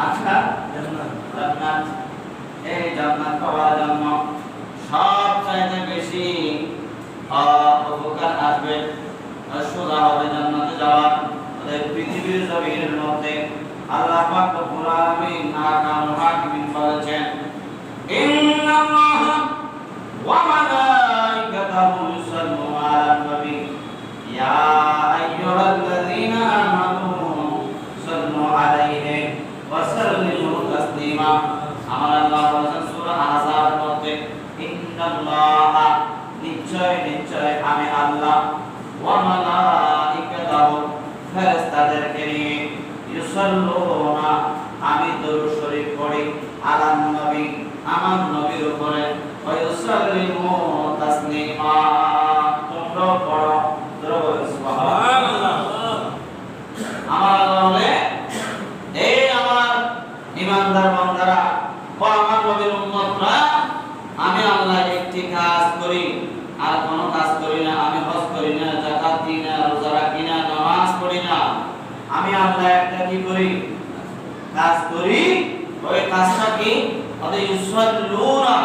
আচ্ছা জান্নাত এই জান্নাত পাওয়ার জন্য সবচাইতে বেশি উপকার আসবে সোজা হবে জান্নাতে যাওয়ার। পৃথিবীর জমিনের মধ্যে আল্লাহ পাক রব্বুল আলামিন আহকামুল হাকিমিন বলেছেন, ইন্নাল্লাহা ওয়া মালাইকাতাহু ইউসাল্লুনা আলান নবী ইয়া আইয়ুহাল্লাযীনা আমানু সাল্লু আলাইহি ওয়া সাল্লিমু তাসলিমা। আমার আল্লাহ বলেছেন সূরা আহজাবের মধ্যে, ইন্নাল্লাহা নিশ্চয় নিশ্চয় আমি আল্লাহ, ওয়া মালাইকাতাহু ফেরেশতাদেরকে নিয়ে, ইউসাল্লুনা আমি দরুদ শরীফ পড়ি, আলান নবী আমার নবীর উপরে, ওয়া ইউসাল্লিমু তাসলিমা তোমরা পড়ো দরুদ সুবহানাল্লাহ। আমার আল্লাহ বলে, এই আমার ঈমানদার বান্দারা ও আমার নবীর উম্মতরা, আমি আল্লাহ একটি কাজ করি আর কোনো কাজ করি না। আমি হজ করি না, যাকাত দিই না, রোজা রাখি না, নামাজ পড়ি না। আমি আল্লাহ একটা কি করি? কাজ করি। ওই কাজটা কি? ইউসাল্লুনা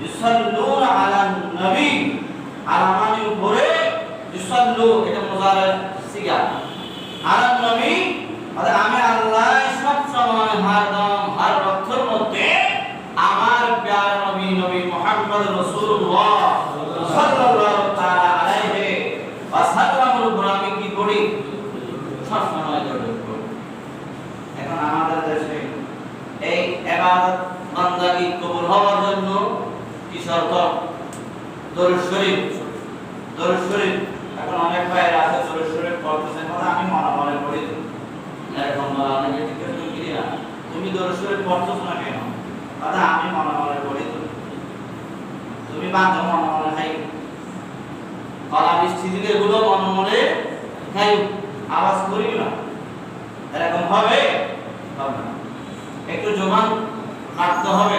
ইউসাল্লুনা আলান নবী, আলামানির উপরে ইউসাল্লু, এটা মুজারের সিগা। আলান নবী আমি আল্লাহ সব সময় হরদম হর ওয়াক্তের মধ্যে আমার প্যারা নবী নবী মুহাম্মদ রাসূলুল্লাহ সাল্লাল্লাহু তাআলা আলাইহি ওয়াসাল্লামের উপর আমি কি করি? সব সময় দরুদ পড়ি। এখন আমাদের দেশে এই ইবাদত বান্দাগি কবুল হওয়ার জন্য কি শর্ত? দরুদ শরীফ। দরুদ শরীফ এখন অনেক ভাইরা আছে দরুদ শরীফ পড়তেছেন, কথা আমি মনে মনে পড়ি। এরকম বলা অনেকে জিজ্ঞেস করি না, তুমি দরুদ শরীফ পড়তেছ না কেন? কথা আমি মনে মনে পড়ি। তুমি বাঁধো মনে মনে খাই, কলা মিষ্টি দিলে এগুলো মনে মনে খাই, আওয়াজ করি না। এরকম হবে? হবে না। একটু জবান কাটতে হবে।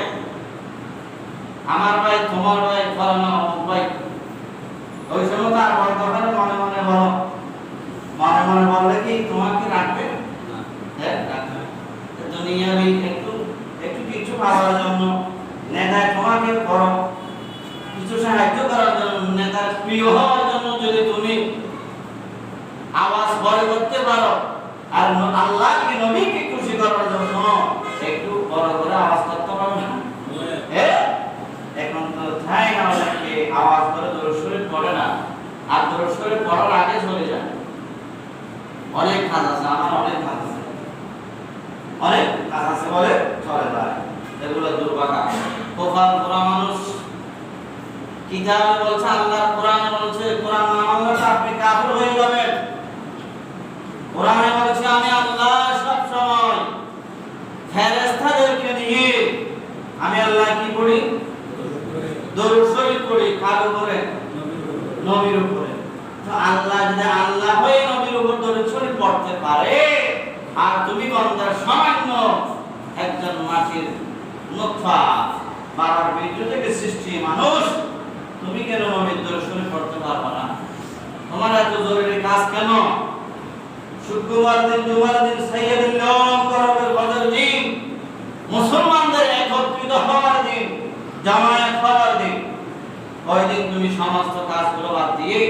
আমার ভাই, তোমার ভাই, ফলানা অমুক ভাই, ওই সময় তো আর বড় দরকার মনে মনে বলো। মনে মনে বললে কি তোমাকে রাখবে? হ্যাঁ, রাখবে। দুনিয়াবি একটু একটু কিছু পাওয়ার জন্য নেতায় তোমাকে বড় কিছু সাহায্য করার জন্য, নেতার প্রিয় হওয়ার জন্য যদি তুমি আওয়াজ বড় করতে পারো, আর আল্লাহকে নবীকে খুশি করার জন্য একটু বড় করে আওয়াজ করতে পারো না? হ্যাঁ, এখন তো চাই না অনেকে আওয়াজ করে দরুদ শরীফ পড়ে না, আর দরুদ শরীফ পড়ার আগে চলে যায়। অনেক কাজ আছে, আমার অনেক কাজ আছে, অনেক কাজ আছে বলে চলে যায়। এগুলো দুর্ভাগা কপাল পোড়া মানুষ। কিতাবে বলছে, আল্লাহর কোরআনে বলছে, কোরআন না মানলে আপনি কাফির হয়ে যাবেন। কোরআনে বলছে আমি আল্লাহ সব সময় ফেরেশতাদেরকে নিয়ে আমি আল্লাহ কি করি? দরুদ শরীফ পড়ি। কার উপরে? নবীর উপরে। তো আল্লাহ যদি আল্লাহ হয়ে নবীর উপর দরুদ শরীফ পড়তে পারে, আর তুমি বান্দার সামান্য একজন মাটির নুতফা, বাবার বীর্য থেকে সৃষ্টি মানুষ, তুমি কেন নবীর দরুদ শরীফ পড়তে পারবে না? তোমার এত জরুরি কাজ কেন? শুক্রবার দিন, জুমার দিন, সাইয়্যিদুল ইয়ম করবের বদর দিন, মুসলমানদের একত্রিত হওয়ার দিন, জামায়াত হওয়ার দিন, ওই দিন তুমি সমস্ত কাজগুলো বাদ দিয়ে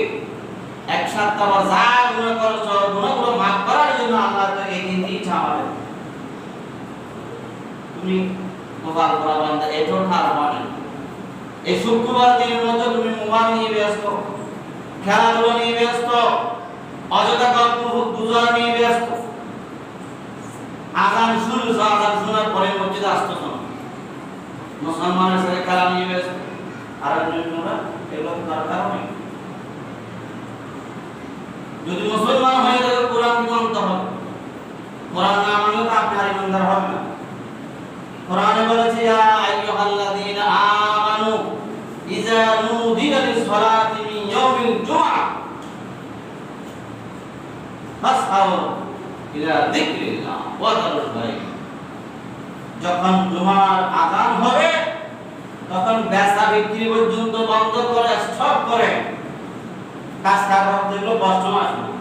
একসাথে আবার যা গুনাহ করেছো গুনাহগুলো মাফ করার জন্য আল্লাহ তো এই দিন দিয়েছে আমাদের। তুমি মোবাইল করা বান্দা এটো খারাপ মানে এই শুক্রবার দিনের মধ্যে তুমি মোবাইল নিয়ে ব্যস্ত, খেলাধুলা নিয়ে ব্যস্ত, অযথা গল্প গুজব নিয়ে ব্যস্ত। আযান শুরু, আযান শোনার পরে মসজিদে আসতো না, মুসলমানের সাথে খেলা নিয়ে ব্যস্ত। আর আমরা এগুলো দরকার নেই। যদি মুসলমান হয়ে থাকে কোরআন মানতে হবে। কোরআন না মানলে তো আপনি আর ইমানদার হবেন না। কোরআনে বলেছে, ইয়া আইয়ুহাল্লাযীনা আমানু ইযা নুদিয়া লিস-সালাতি মিন ইয়াউমিল জুমআহ ফাসআউ ইলা যিকরিল্লাহ ওয়া যারুল বাই'আ। যখন জুমার আযান হবে তখন বেচা বিক্রি পর্যন্ত বন্ধ করে, স্টপ করে, কাজ কারবার যেগুলো বর্তমান আসবে,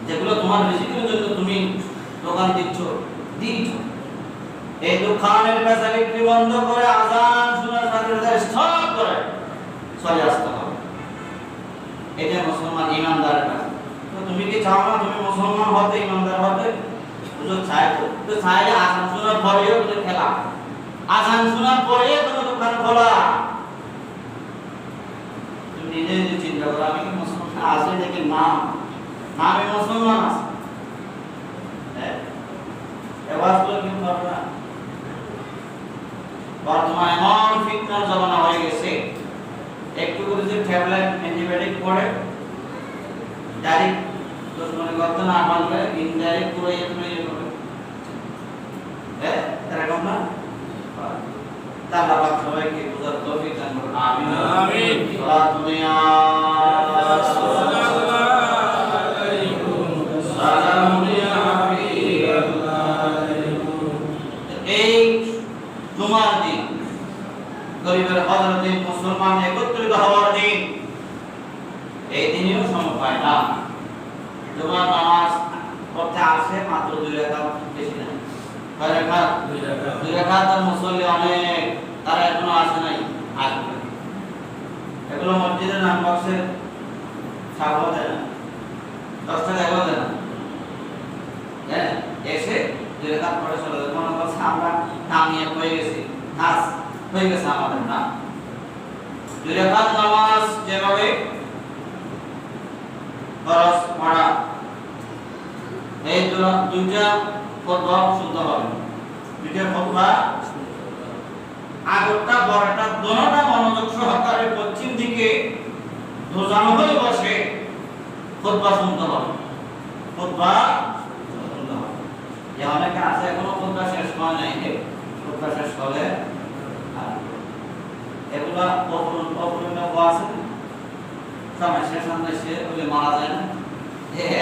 যেগুলো তোমার রিজিকের জন্য তুমি দোকান দিচ্ছ, দিন এই দোকানের বেচা বিক্রি বন্ধ করে আজান শোনার সাথে সাথে স্টপ করে চলে আসতে হবে। এটা মুসলমান ইমানদারের কাজ। তো তুমি কি চাও না তুমি মুসলমান হতে, ইমানদার হতে? বুঝো চাই তো চাইলে আজান শোনার পরেও তুমি খেলা, আজান শোনার পরে তুমি দোকান খোলা। তুমি নিজে নিজে চিন্তা করো, আমি কি মুসলমান আছে দেখি নামে মুসলমান আছে, এবারগুলো কিন্তু করবে না। বর্তমানে এমন ফিতনার জমানা হয়ে গেছে, একটু করে যে ট্যাবলেট অ্যান্টিবায়োটিক পড়ে ডাইরেক্ট দুশ্মনী করতে না পারলে ইনডাইরেক্ট পুরো ইয়ে করবে, এরকম না? আল্লাহ পাক সবাইকে বুঝার তৌফিক দান করুন, আমিন আমিন। দুনিয়া জুমার দিন, গরিবের হজরত দিন, মুসলমান একত্রিত হওয়ার দিন, এই দিনেও সময় পায় না। জুমার নামাজ পড়তে আসে মাত্র 2 রাকাত, বেশি না, কয় রাকাত? 2 রাকাত। আর মুসল্লি অনেক, তারা এখনো আসে নাই, আসবে। এগুলো মসজিদের নাম বক্সে ছাপাও দেয় না, 10 টাকা দেওয়া দেয় না, হ্যাঁ এসে 2 রাকাত পড়ে চলে যায়। মনে করছে আমরা কামিয়াব হয়ে গেছি, কাজ হয়ে গেছে আমাদের, না। 2 রাকাত নামাজ যেভাবে ফরজ পড়া, এই দুইটা খুতবা শুনতে হবে, দুইটা খুতবা, আগরটা বড়টা দোনোটা মনোযোগ সহকারে পশ্চিম দিকে দোজানো হয়ে বসে খুতবা শুনতে হবে, খুতবা শুনতে হবে। যে অনেকে আছে এখনো খুতবা শেষ হয় নাই, খুতবা শেষ হলে এগুলা অপূর্ণ আছে সময় শেষ হতে সে বলে মারা যায় না,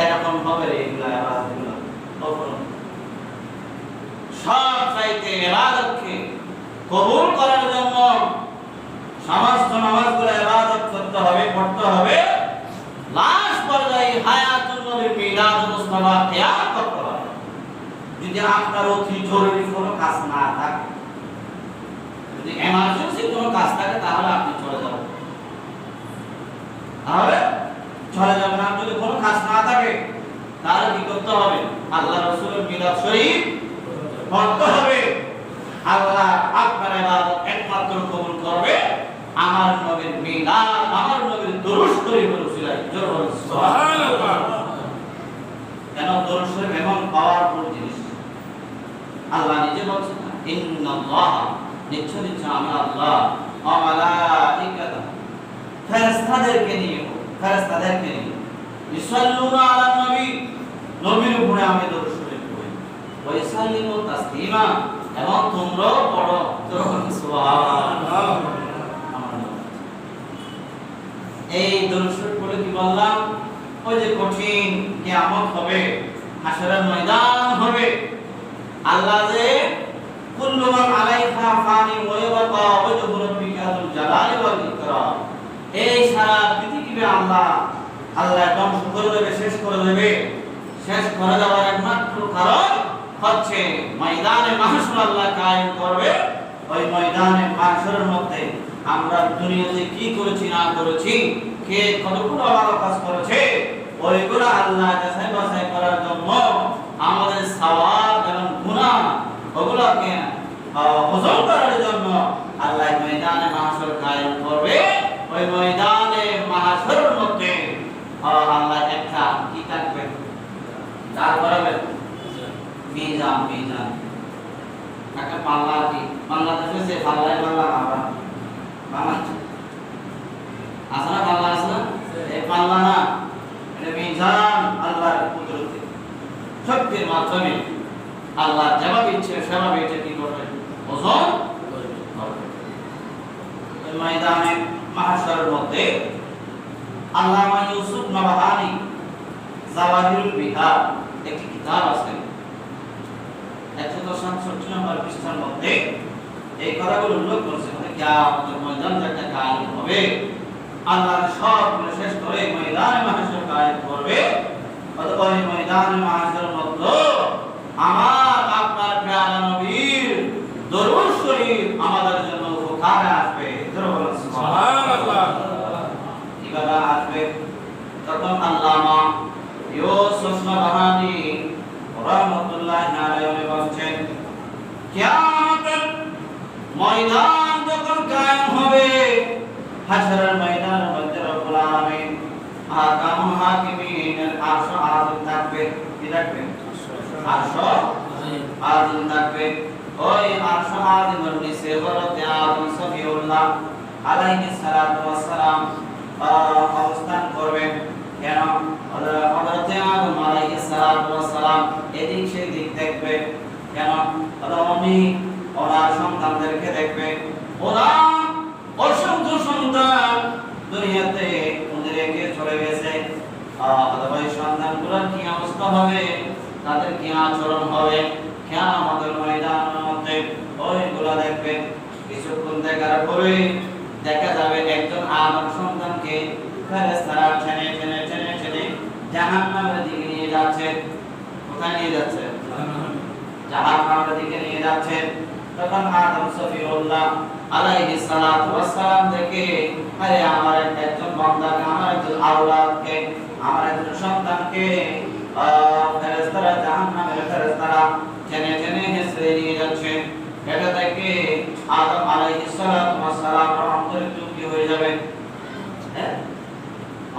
এরকম হবে এগুলা অপূর্ণ। সব চাইতে ইবাদতকে কবুল করার জন্য সমস্ত নামাজগুলো ইবাদত করতে হবে, পড়তে হবে, লাস্ট পর্যায়ে হায়াতুন নবী মিলাদ মুস্তাফা কিয়াম করতে হবে। যদি আপনার অতি জরুরি কোনো কাজ না থাকে, যদি এমার্জেন্সি কোনো কাজ থাকে, তাহলে আপনি চলে যাবেন, তাহলে চলে যাবেন। আর যদি কোনো কাজ না থাকে তাহলে কি করতে হবে? আল্লাহ রাসূলের মিলাদ শরীফ পড়তে হবে। আল্লাহ আপনার ইবাদত একমাত্র কবুল করবে আমার নবীর মিলাদ, আমার নবীর দরুদ শরীফের উসিলায়। জোরে সুবহানাল্লাহ। কেন দরুদ শরীফ এমন পাওয়ারফুল জিনিস, আল্লাহ নিজে বলছেন, ইন্নাল্লাহ, নিশ্চয় আমি আল্লাহ, ওয়া মালাইকাতু, ফেরেশতাদেরকে নিয়ে ইসাল্লুনা আলা নবী, নবীর উপরে আমি দরুদ শরীফ পড়ি, ওয়া ইসাল্লিমু তাসলিমা, এবং তোমরাও পড়ো। সুবহানাল্লাহ। এই দরুদ শরীফ পড়ে কি বললাম? ওই যে কঠিন কিয়ামত হবে, হাশরের ময়দান হবে, আল্লাহ যে কুল্লু মান আলাইহা ফানি ওয়া ইয়াবকা ওয়াজহু রাব্বিকা যুল জালালি ওয়াল ইকরাম, এই সারা পৃথিবী আল্লাহ ধ্বংস করে দেবে, শেষ করে দেবে। শেষ করে দেওয়ার একমাত্র কারণ হচ্ছে ময়দানে মাহশর আল্লাহ কায়েম করবে। ওই ময়দানে মাহশরের মধ্যে আমরা দুনিয়াতে কি করেছি না করেছি, কে কতগুলো ভালো কাজ করেছে, ওইগুলো আল্লাহ যাচাই বাছাই করার জন্য আমাদের সওয়াব এবং গুনাহ ওগুলোকে ওজন করার জন্য আল্লাহ ময়দানে মাহশর কায়েম করবে। ওই ময়দানে মাহশরের মধ্যে আল্লাহ একটা কি থাকবে, তারপরে মিজান, একটা পাল্লা, কি বাংলাদেশে যে পাল্লায় পাল্লা আমরা বাংলা আছে না, পাল্লা আছে না, এই পাল্লা না, এটা মিজান। আল্লাহর কুদরতে শক্তির মাধ্যমে আল্লাহ যেভাবে ইচ্ছে সেভাবে এটা কি করবে, ওজন করবে। ওই ময়দানে মাহশরের মধ্যে আল্লামা ইউসুফ নবহানী জাওয়াহিরুল বিহার একটি কিতাব আছে, 167 নম্বর পৃষ্ঠার মধ্যে এই কথাগুলো উল্লেখ করেছে। কিয়ামতের ময়দান যেটা কায়েম হবে, আল্লাহ সবগুলো শেষ করে ময়দানে মাহশর কায়েম করবে। ওই ময়দানে মাহশরের মধ্যে আমার আপনার রাহমাতুল্লাহি আলাইহি বলেন কিয়ামতের ময়দান যখন কায়েম হবে হাশরের ময়দানের মধ্যে রব্বুল আলামিন আহকামুল হাকিমিনের আরশ আযম থাকবে কি থাকবে আরশ আযম থাকবে ওই আরশ আযমের নিচে হযরত আদম সফিউল্লাহ আলাইহিস সালাতু ওয়াস সালাম অবস্থান করবেন কেন হযরত আদম আলাইহিস সালাতু ওয়াস সালাম এদিক সেদিক দেখবে কেন উনি ওনার সন্তানদেরকে দেখবে ওরা অসংখ্য সন্তান দুনিয়াতে ওদের রেখে চলে গেছে ওই সন্তানগুলোর কি অবস্থা হবে তাদের কি আচরণ হবে কিয়ামতের ময়দানের মধ্যে ওইগুলো দেখবে কিছুক্ষণ দেখার পরে দেখা যাবে একজন আদম সন্তানকে ফেরেশতারা টেনে টেনে টেনে টেনে জাহান্নামের দিকে নিয়ে যাচ্ছে কোথায় নিয়ে যাচ্ছে জাহান্নামের দিকে নিয়ে যাচ্ছে তখন আদম সফিউল্লাহ আলাইহিস সালাতু ওয়াস সালাম দেখে আরে আমার একজন বান্দাকে আমার একজন আওলাদকে আমার একজন সন্তানকে ফেরেশতারা জাহান্নামের ফেরেশতারা টেনে টেনে হেসে নিয়ে যাচ্ছে এটা দেখে আদম আলাইহিস সালাতু ওয়াস সালাম অন্তরে দুঃখ হয়ে যাবে হ্যাঁ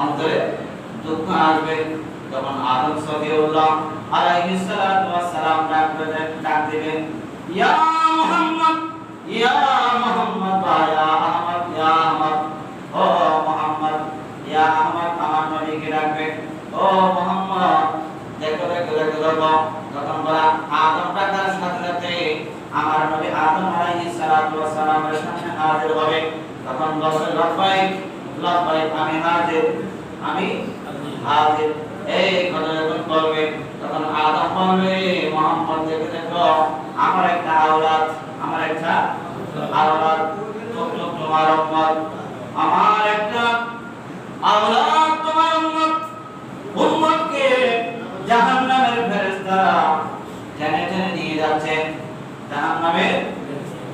অন্তরে দুঃখ আসবে তখন আদম সফিউল্লাহ আলাইহিস সালাতু ওয়াস সালাম ডাক দিবেন ইয়া মুহাম্মদ ইয়া মুহাম্মদ ইয়া আহমদ ইয়া আহমদ ও মুহাম্মদ ইয়া আহমদ আমার নবীকে ডাকবে ও মুহাম্মদ দেখো দেখো দেখো দেখো তখন বলা আদম ডাকার সাথে সাথে আমার নবী আদম আলাইহিস সালাতু ওয়াস সালামের সামনে হাজির হবে তখন বলবে লব্বাইক লব্বাইক আমি হাজির আমি হাজির এই কথা যখন বলবে তখন আদম বলবে মুহাম্মদ দেখে দেখো আমার একটা আওলাদ তোমার উম্মত আমার একটা আওলাদ তোমার উম্মতকে জাহান্নামের ফেরেশতারা টেনে টেনে নিয়ে যাচ্ছে জাহান্নামের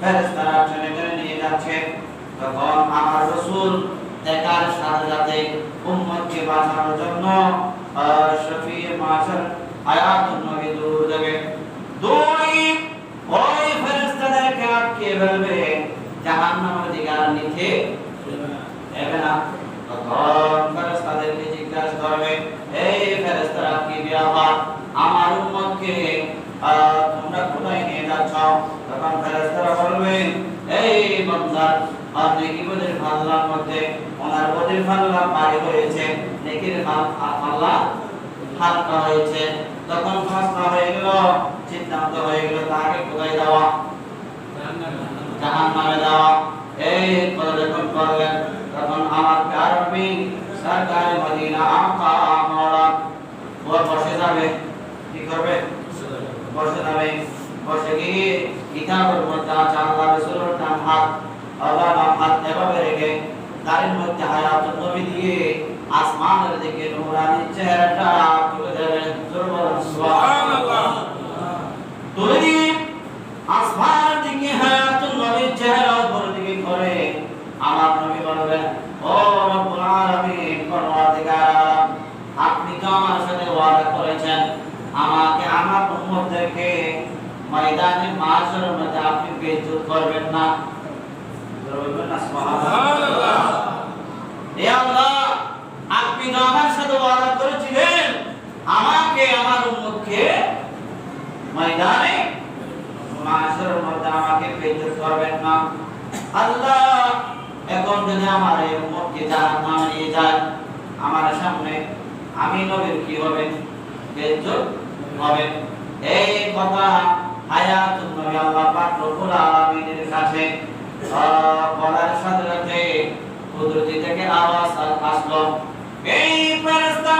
ফেরেশতারা টেনে টেনে নিয়ে যাচ্ছে তখন আমার রাসূল দেখার সাথে সাথে উম্মতকে বাঁচানোর জন্য শফিয়ে মাশার আয়াতুন নবী দূর দেবে দৌড়ি ওই ফেরেশতাদেরকে আটকে ফেলবে জাহান্নামের দিকে আর নিচে যাবে না তখন ফেরেশতাদেরকে জিজ্ঞাসা করবে এই ফেরেশতারা কি ব্যাপার আমার উম্মতকে তোমরা কোথায় নিয়ে যাচ্ছ তখন ফেরেশতারা বলবে এই বান্দার আর নেকি বদের পাল্লার মধ্যে ওনার বদের পাল্লা ভারী হয়েছে নেকির পাল্লা হালকা হয়েছে তখন ফাসলা হয়ে গেল সিদ্ধান্ত হয়ে গেল তাকে কোথায় দেওয়া জাহান্নামে দেওয়া এই কথা যখন করলেন তখন আমার প্যার নবী সরকারে মদিনা আকা মাওলা ও বসে যাবে কি করবে বসে যাবে বসে গিয়ে কিতাবের মধ্যে আছে আল্লাহ রাসূলের ডান হাত আল্লাহ বাম হাত এভাবে রেখে তারের মধ্যে হায়াতুন নবী দিয়ে আসমানের দিকে নূরানি চেহারাটা তুলে দেবেন সুবহানাল্লাহ তুলে দিয়ে আসমানের দিকে হায়াতুন নবীর চেহারা উপর দিকে করে আমার নবী বলবেন ও রব্বুল আলামিন পরওয়ারদিগার আপনি তো আমার সাথে ওয়াদা করেছেন আমাকে আমার উম্মতদেরকে ময়দানে মাশরের মধ্যে আপনি বেইজ্জত করবেন না বলবেন না সুবহানাল্লাহ হে আল্লাহ আপনি তো আমার সাথে ওয়াদা করেছিলেন আমাকে আমার উম্মতকে ময়দানে মাশরের মধ্যে আমাকে বেইজ্জত করবেন না আল্লাহ এখন যদি আমার এই উম্মতকে জাহান্নামে নিয়ে যায় আমার সামনে আমি নবীর কি হবে বেইজ্জত হবে এই কথা হায়াতুন নবী আল্লাহ পাক রব্বুল আলামিনের কাছে বলার সাথে সাথে কুদরতি থেকে আওয়াজ আসলো এই ফেরেশতা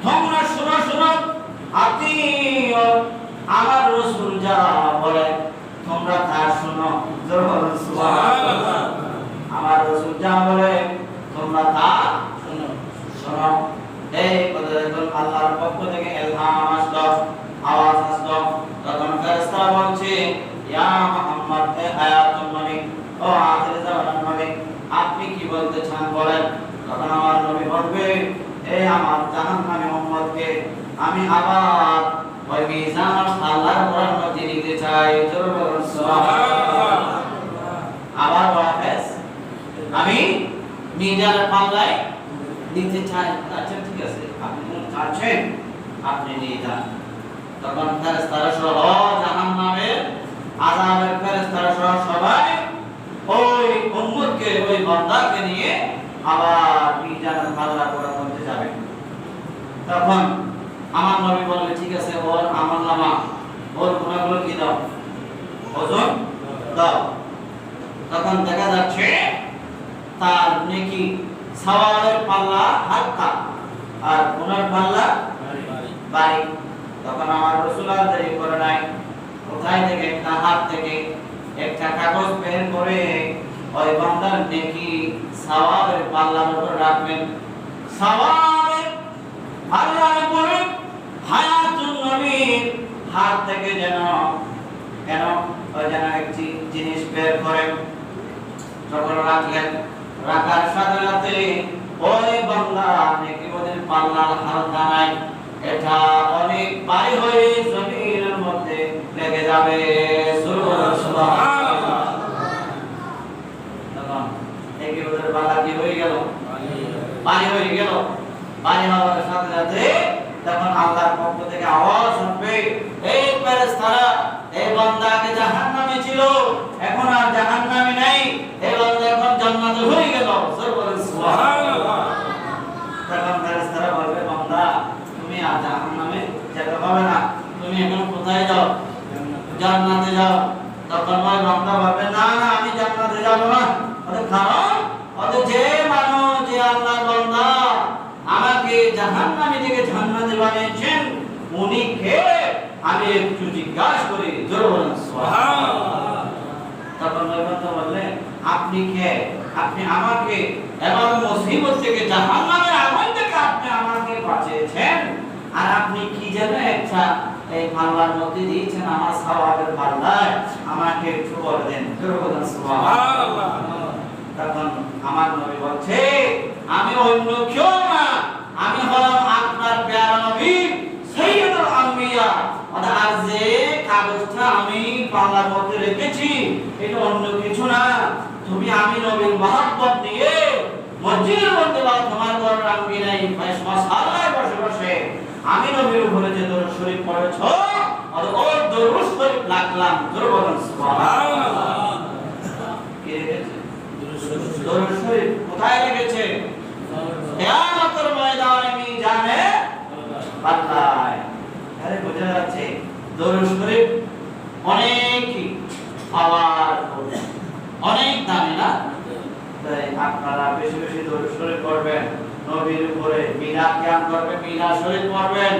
তোমরা শুনো শুনো আপনি আমার রাসূল যা বলে তোমরা তা শুনো জোরে বলুন সুবহানাল্লাহ আমার রাসূল যা বলে তোমরা তা শুনো শুনো এই কথা যখন আল্লাহর পক্ষ থেকে ইলহাম আসলো আওয়াজ আসলো তখন ফেরেশতা বলছে ইয়া মুহাম্মদ হে হায়াতুন নবী ও আখির জামানার নবী আপনি কি বলতে চান বলেন তখন আমার নবী বলবে এই আমার জাহান্নামী উম্মতকে আমি আবার ওই মিজান আল্লাহর কোরআন মধ্যে নিতে চাই। জোরে বলুন সুবহানাল্লাহ। আবার ওয়াফেস আমি মিজানের পাল্লায় নিতে চাই। আচ্ছা ঠিক আছে, আপনি চাচ্ছেন আপনি নিয়ে যান। তখন ফেরেশতারা সহ জাহান্নামের আযাবের ফেরেশতারা সহ সবাই ওই উম্মতকে ওই বান্দাকে নিয়ে আবার মিজানের পাল্লা করা করতে যাবে। তখন আমার নবী বললেন ঠিক আছে, ওর আমলনামা ওর গুনাহগুলো কি দাও, ওজন দাও। তখন দেখা যাচ্ছে তার নেকি সওয়াবের পাল্লা হালকা আর গুনার পাল্লা ভারী। তখন আমার রাসূল আর দেরি করে নাই, কোথায় থেকে একটা হাত থেকে একটা কাগজ বের করে ওই বান্দার নেকি সওয়াবের পাল্লার উপর রাখবেন। সওয়াবের পাল্লার উপরে হায়াতুন নবীর হাত থেকে যেন ওই যেন একটি জিনিস বের করে যখন রাখলেন, রাখার সাথে সাথে ওই বান্দা নেকি ওদের পাল্লার হাত দাঁড়ায়, এটা অনেক ভারী হয়ে জমিনের মধ্যে লেগে যাবে। সুবহানাল্লাহ। তখন নেকি ওদের পাল্লা কি হয়ে গেল, ভারী হয়ে গেল। ভারী হওয়ার সাথে সাথে তখন আল্লাহর পক্ষ থেকে আওয়াজ হবে, এই ফেরেশতারা এই বান্দাকে জাহান্নামে ছিল, এখন আর জাহান্নামে নাই, এই বান্দা এখন জান্নাতে হয়ে গেল। সুবহানাল্লাহ। তখন ফেরেশতারা বলবে, বান্দা তুমি আর জাহান্নামে যেতে হবে না, তুমি এখন কোথায় যাও, জান্নাতে যাও। তখন ওই বান্দা বলবে, না না আমি জান্নাতে যাব না। কারণ যে মানুষ যে আল্লাহর বান্দা আমাকে জাহান্নামে থেকে জান্নাতে বানিয়েছেন, উনি কে আমি একটু জিজ্ঞাসা করি। জোরে বলুন সুবহানাল্লাহ। তখন ওই বান্দা বললেন, আপনি কে, আপনি আমাকে এবং মুসিবত থেকে জাহান্নামের আগুন থেকে আপনি আমাকে বাঁচিয়েছেন, আর আপনি কি যেন একটা এই পাল্লার মধ্যে দিয়েছেন আমার সওয়াবের পাল্লায়, আমাকে একটু বলে দেন। জোরে বলুন সুবহানাল্লাহ। তখন আমার নবী বলছে, আমি অন্য কেউ না, আমি হলাম আপনার প্যারা নবী সাইয়্যিদুল আম্বিয়া। আর যে কাগজটা আমি পাল্লার মধ্যে রেখেছি এটা অন্য কিছু না, তুমি আমি নবীর মহব্বত নিয়ে মসজিদের মধ্যে বা তোমার ঘরের আঙ্গিনায় মশালায় বসে বসে আমি নবীর উপরে যে দরুদ শরীফ পড়েছো আর ওই দরুদ শরীফ লাগলাম। জোরে বলুন সুবহানাল্লাহ। কে রেখেছে দরুদ শরীফ? কোথায় রেখেছে? কিয়ামতের ময়দানে মিজানে পাল্লায়। আরে বোঝা যাচ্ছে দরুদ শরীফ অনেক পাওয়ার, অনেক দামি না? তাই আপনারা বেশি বেশি দরুদ শরীফ পড়বেন, নবীর উপরে মিলাদ কিয়াম করবেন, মিলাদ শরীফ পড়বেন,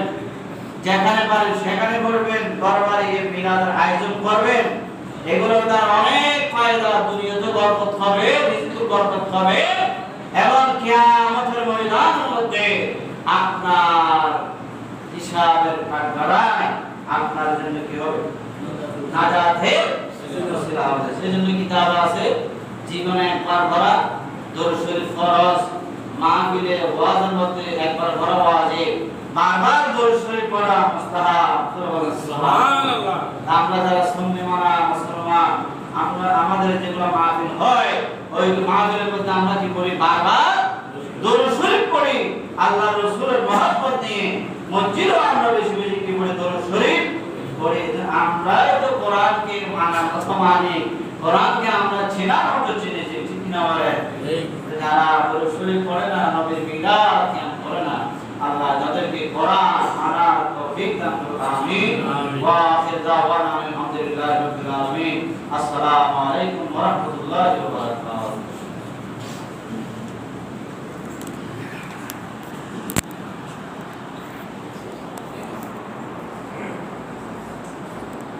যেখানে পারেন সেখানে পড়বেন, দরবারে গিয়ে মিলাদের আয়োজন করবেন। এগুলো তার অনেক ফায়দা, দুনিয়াতে বরকত হবে, রিজিকে বরকত হবে এবং কিয়ামতের ময়দানের মধ্যে আপনার হিসাবের কাঠগড়ায় আপনার জন্য কি হবে? নাজাতের ওসিলা হবে। সেজন্য কিতাব আছে, জীবনে একবার পড়া দরুদ শরীফ ফরজ, মাহফিলে ওয়াজের মধ্যে একবার পড়া ওয়াজিব, বারবার দরুদ শরীফ পড়া মুস্তাহাব। সুবহানাল্লাহ। আমরা যারা সুন্নি মানা মুসলমান, আমরা আমাদের যেগুলো মাহফিল হয় ওই মাহফিলের মধ্যে আমরা কি করি? বারবার দরুদ শরীফ পড়ি, আল্লাহর রাসূলের মহব্বত নিয়ে মসজিদে আমরা বেশি বেশি কি পড়ি? দরুদ শরীফ পড়ি। আমরা তো কোরআনকে মানার কথা মানি, কোরআনকে আমরা চেনার মতো চিনেছি, ঠিক না? বলে যারা দরুদ শরীফ পড়ে না, নবীর মিলাদ কিয়াম করে না, আল্লাহ যাদেরকে কোরআন মানার তৌফিক দান করুন। আমিন। ওয়া আখির দাওয়ানা আলহামদুলিল্লাহি রাব্বিল আলামিন। আসসালামু আলাইকুম ওয়া রাহমাতুল্লাহি ওয়া বারাকাতুহু।